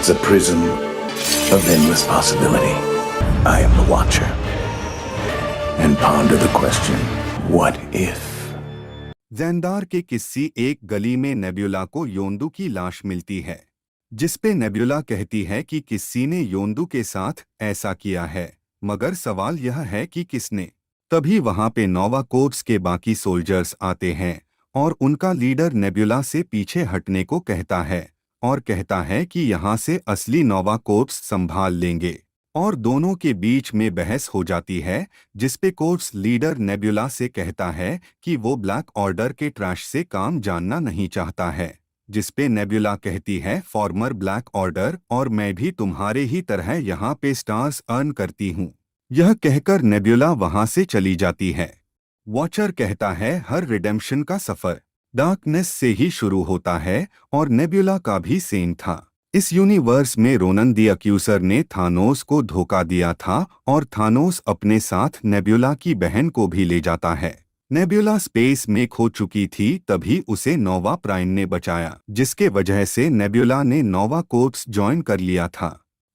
a prism of endless possibility. I am the Watcher. And ponder the question, what if? ज़ेंदार के किसी एक गली में नेबुला को योंदू की लाश मिलती है, जिसपे नेबुला कहती है कि किसी ने योंदू के साथ ऐसा किया है, मगर सवाल यह है कि किसने। तभी वहां पे नोवा कोर्प्स के बाकी सोल्जर्स आते हैं और उनका लीडर नेबुला से पीछे हटने को कहता है और कहता है कि यहाँ से असली नोवा कोर्प्स संभाल लेंगे। और दोनों के बीच में बहस हो जाती है, जिसपे कोर्प्स लीडर नेबुला से कहता है कि वो ब्लैक ऑर्डर के ट्रैश से काम जानना नहीं चाहता है, जिसपे नेबुला कहती है फॉर्मर ब्लैक ऑर्डर और मैं भी तुम्हारे ही तरह यहाँ पे स्टार्स अर्न करती हूँ। यह कहकर नेबुला वहां से चली जाती है। वॉचर कहता है हर रिडेम्पशन का सफर डार्कनेस से ही शुरू होता है और नेबुला का भी सेम था। इस यूनिवर्स में रोनन द अक्यूजर ने थानोस को धोखा दिया था और थानोस अपने साथ नेबुला की बहन को भी ले जाता है। नेबुला स्पेस में खो चुकी थी, तभी उसे नोवा प्राइम ने बचाया, जिसके वजह से नेबुला ने नोवा कोर्प्स ज्वाइन कर लिया था।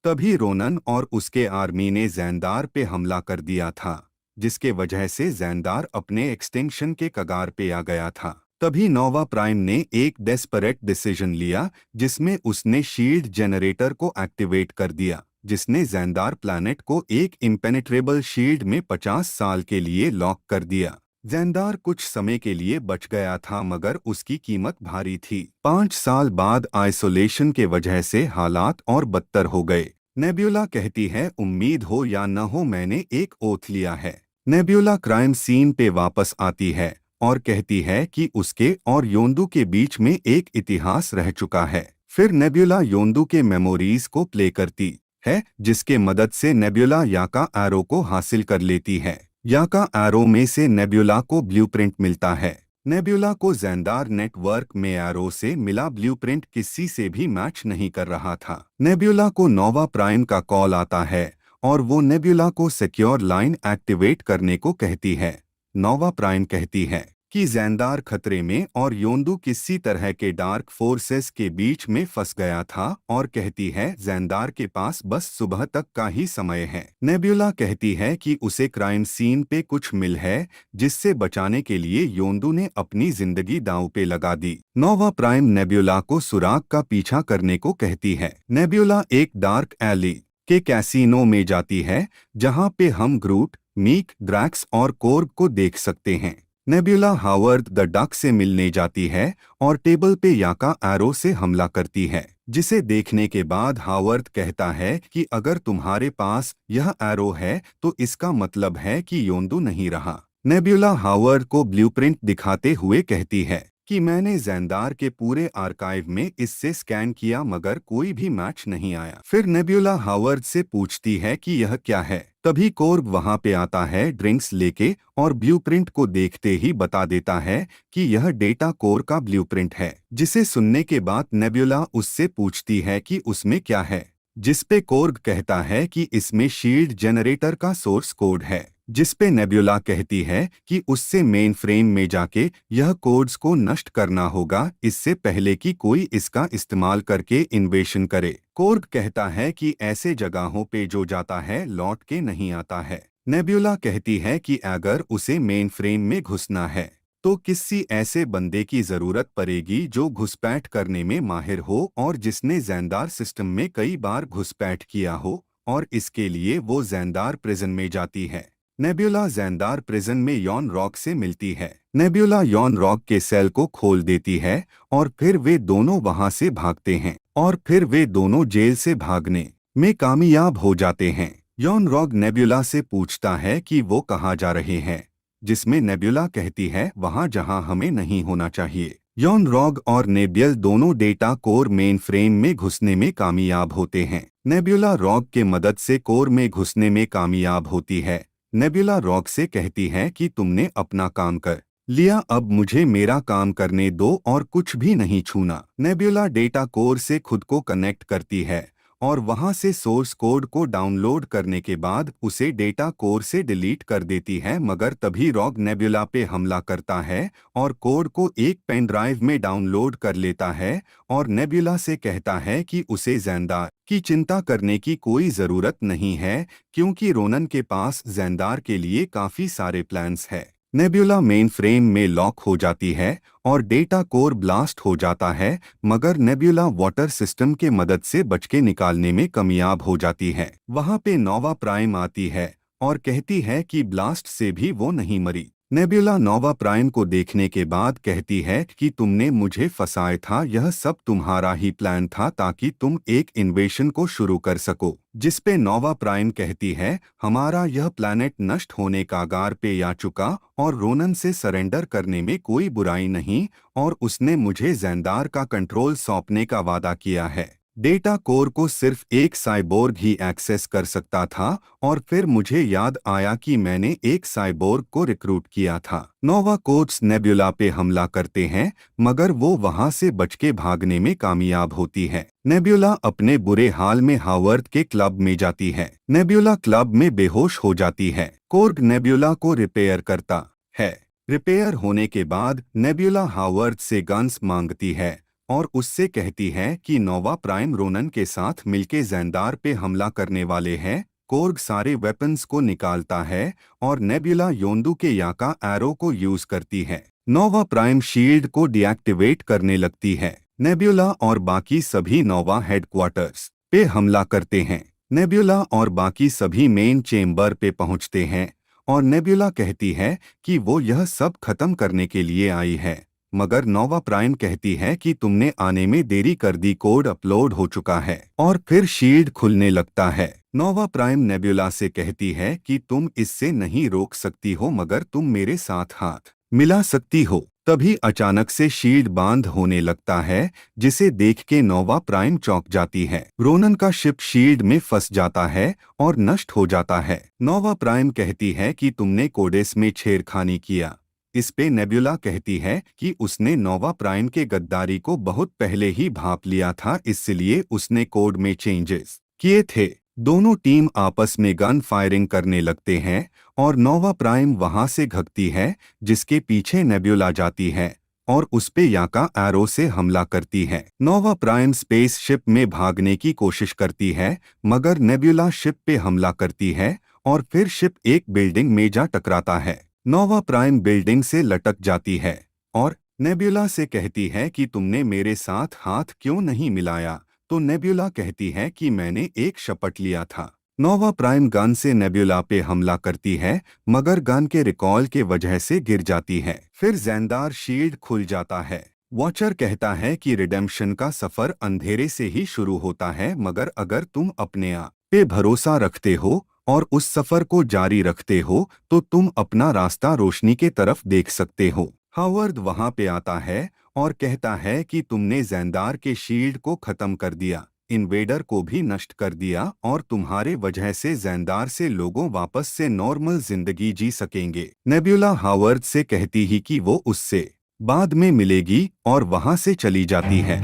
तभी रोनन और उसके आर्मी ने ज़ेंदार पे हमला कर दिया था, जिसके वजह से ज़ेंदार अपने एक्सटिंक्शन के कगार पे आ गया था। तभी नोवा प्राइम ने एक डेस्परेट डिसीजन लिया, जिसमें उसने शील्ड जनरेटर को एक्टिवेट कर दिया, जिसने ज़ेंदार प्लैनेट को एक इम्पेनेट्रेबल शील्ड में 50 साल के लिए लॉक कर दिया। ज़ेंदार कुछ समय के लिए बच गया था, मगर उसकी कीमत भारी थी। 5 साल बाद आइसोलेशन के वजह से हालात और बदतर हो गए। नेबुला कहती है उम्मीद हो या न हो, मैंने एक ओथ लिया है। नेबुला क्राइम सीन पे वापस आती है और कहती है कि उसके और योंदू के बीच में एक इतिहास रह चुका है। फिर नेबुला योंदू के मेमोरीज को प्ले करती है, जिसके मदद से नेबुला याका एरो को हासिल कर लेती है। याका एरो में से नेबुला को ब्लूप्रिंट मिलता है। नेबुला को ज़ेंदार नेटवर्क में एरो से मिला ब्लूप्रिंट किसी से भी मैच नहीं कर रहा था। नेबुला को नोवा प्राइम का कॉल आता है और वो नेबुला को सिक्योर लाइन एक्टिवेट करने को कहती है। नोवा प्राइम कहती है कि ज़ेंदार खतरे में और योंदू किसी तरह के डार्क फोर्सेस के बीच में फंस गया था और कहती है ज़ेंदार के पास बस सुबह तक का ही समय है। नेबुला कहती है कि उसे क्राइम सीन पे कुछ मिल है, जिससे बचाने के लिए योंदू ने अपनी जिंदगी दांव पे लगा दी। नोवा प्राइम नेबुला को सुराग का पीछा करने को कहती है। नेबुला एक डार्क एली के कैसीनो में जाती है, जहां पे हम ग्रूट, मीक, ड्रैक्स और कोर्ग को देख सकते हैं। नेबुला हावर्ड द डक से मिलने जाती है और टेबल पे याका एरो से हमला करती है, जिसे देखने के बाद हावर्ड कहता है कि अगर तुम्हारे पास यह एरो है तो इसका मतलब है कि योंदू नहीं रहा। नेबुला हावर्ड को ब्लूप्रिंट दिखाते हुए कहती है कि मैंने ज़ेंदार के पूरे आर्काइव में इससे स्कैन किया, मगर कोई भी मैच नहीं आया। फिर नेबुला हावर्ड से पूछती है कि यह क्या है। तभी कोर्ग वहां पे आता है ड्रिंक्स लेके और ब्लूप्रिंट को देखते ही बता देता है कि यह डेटा कोर का ब्लूप्रिंट है। जिसे सुनने के बाद नेबुला उससे पूछती है कि उसमें क्या है, जिसपे कोर्ग कहता है कि इसमें शील्ड जनरेटर का सोर्स कोड है, जिसपे नेबुला कहती है कि उससे मेन फ्रेम में जाके यह कोड्स को नष्ट करना होगा, इससे पहले कि कोई इसका इस्तेमाल करके इन्वेशन करे। कोर्ग कहता है कि ऐसे जगहों पे जो जाता है लौट के नहीं आता है। नेबुला कहती है कि अगर उसे मेन फ्रेम में घुसना है तो किसी ऐसे बंदे की जरूरत पड़ेगी जो घुसपैठ करने में माहिर हो और जिसने ज़ेंदार सिस्टम में कई बार घुसपैठ किया हो, और इसके लिए वो ज़ेंदार प्रिजन में जाती है। नेबुला ज़ेंदार प्रिजन में यॉन रॉक से मिलती है। नेबुला यॉन रॉक के सेल को खोल देती है और फिर वे दोनों वहां से भागते हैं और फिर वे दोनों जेल से भागने में कामयाब हो जाते हैं। यॉन रॉक नेबुला से पूछता है कि वो कहाँ जा रहे हैं, जिसमें नेबुला कहती है वहां जहां हमें नहीं होना चाहिए। यॉन रॉग और नेबियल दोनों डेटा कोर मेन फ्रेम में घुसने में कामयाब होते हैं। नेबुला रॉग के मदद से कोर में घुसने में कामयाब होती है। नेबुला रॉग से कहती है कि तुमने अपना काम कर लिया, अब मुझे मेरा काम करने दो और कुछ भी नहीं छूना। नेबुला डेटा कोर से खुद को कनेक्ट करती है और वहां से सोर्स कोड को डाउनलोड करने के बाद उसे डेटा कोर से डिलीट कर देती है, मगर तभी रॉग नेबुला पे हमला करता है और कोड को एक पेन ड्राइव में डाउनलोड कर लेता है और नेबुला से कहता है कि उसे ज़ैंदार की चिंता करने की कोई ज़रूरत नहीं है, क्योंकि रोनन के पास ज़ैंदार के लिए काफ़ी सारे प्लान्स है। नेबुला मेन फ्रेम में लॉक हो जाती है और डेटा कोर ब्लास्ट हो जाता है, मगर नेबुला वाटर सिस्टम के मदद से बच के निकालने में कामयाब हो जाती है। वहां पे नोवा प्राइम आती है और कहती है कि ब्लास्ट से भी वो नहीं मरी। नेबुला नोवा प्राइम को देखने के बाद कहती है कि तुमने मुझे फंसाया था, यह सब तुम्हारा ही प्लान था ताकि तुम एक इन्वेशन को शुरू कर सको। जिस पे नोवा प्राइम कहती है हमारा यह प्लैनेट नष्ट होने का कगार पे आ चुका और रोनन से सरेंडर करने में कोई बुराई नहीं और उसने मुझे ज़ैंदार का कंट्रोल सौंपने का वादा किया है। डेटा कोर को सिर्फ एक साइबोर्ग ही एक्सेस कर सकता था और फिर मुझे याद आया कि मैंने एक साइबोर्ग को रिक्रूट किया था। नोवा कोर्ट्स नेबुला पे हमला करते हैं, मगर वो वहां से बच के भागने में कामयाब होती है। नेबुला अपने बुरे हाल में हावर्ड के क्लब में जाती है। नेबुला क्लब में बेहोश हो जाती है। कोर्ग नेबुला को रिपेयर करता है। रिपेयर होने के बाद नेबुला हावर्ड से गन्स मांगती है और उससे कहती है कि नोवा प्राइम रोनन के साथ मिलके ज़ैंदार पे हमला करने वाले हैं। कोर्ग सारे वेपन्स को निकालता है और नेबुला योंदू के याका एरो को यूज करती है। नोवा प्राइम शील्ड को डीएक्टिवेट करने लगती है। नेबुला और बाकी सभी नोवा हेडक्वार्टर्स पे हमला करते हैं। नेबुला और बाकी सभी मेन चेम्बर पे पहुंचते हैं और नेबुला कहती है कि वो यह सब खत्म करने के लिए आई है, मगर नोवा प्राइम कहती है कि तुमने आने में देरी कर दी, कोड अपलोड हो चुका है। और फिर शील्ड खुलने लगता है। नोवा प्राइम नेबुला से कहती है कि तुम इससे नहीं रोक सकती हो, मगर तुम मेरे साथ हाथ मिला सकती हो। तभी अचानक से शील्ड बांध होने लगता है, जिसे देख के नोवा प्राइम चौंक जाती है। रोनन का शिप शील्ड में फंस जाता है और नष्ट हो जाता है। नोवा प्राइम कहती है कि तुमने कोडेस में छेड़खानी किया। इस पे नेबुला कहती है कि उसने नोवा प्राइम के गद्दारी को बहुत पहले ही भांप लिया था, इसलिए उसने कोड में चेंजेस किए थे। दोनों टीम आपस में गन फायरिंग करने लगते हैं और नोवा प्राइम वहां से भागती है, जिसके पीछे नेबुला जाती है और उस पे याका एरो से हमला करती है। नोवा प्राइम स्पेस शिप में भागने की कोशिश करती है, मगर नेबुला शिप पे हमला करती है और फिर शिप एक बिल्डिंग में जा टकराता है। नोवा प्राइम बिल्डिंग से लटक जाती है और नेबुला से कहती है कि तुमने मेरे साथ हाथ क्यों नहीं मिलाया, तो नेबुला कहती है कि मैंने एक शपथ लिया था। नोवा प्राइम गन से नेबुला पे हमला करती है, मगर गन के रिकॉल के वजह से गिर जाती है। फिर ज़ैंदार शील्ड खुल जाता है। वॉचर कहता है कि रिडेम्पशन का सफर अंधेरे से ही शुरू होता है, मगर अगर तुम अपने आप पे भरोसा रखते हो और उस सफर को जारी रखते हो तो तुम अपना रास्ता रोशनी के तरफ देख सकते हो। हावर्ड वहां पे आता है और कहता है कि तुमने ज़ैंदार के शील्ड को खत्म कर दिया, इन्वेडर को भी नष्ट कर दिया और तुम्हारे वजह से ज़ैंदार से लोगों वापस से नॉर्मल जिंदगी जी सकेंगे। नेबुला हावर्ड से कहती ही कि वो उससे बाद में मिलेगी और वहां से चली जाती है।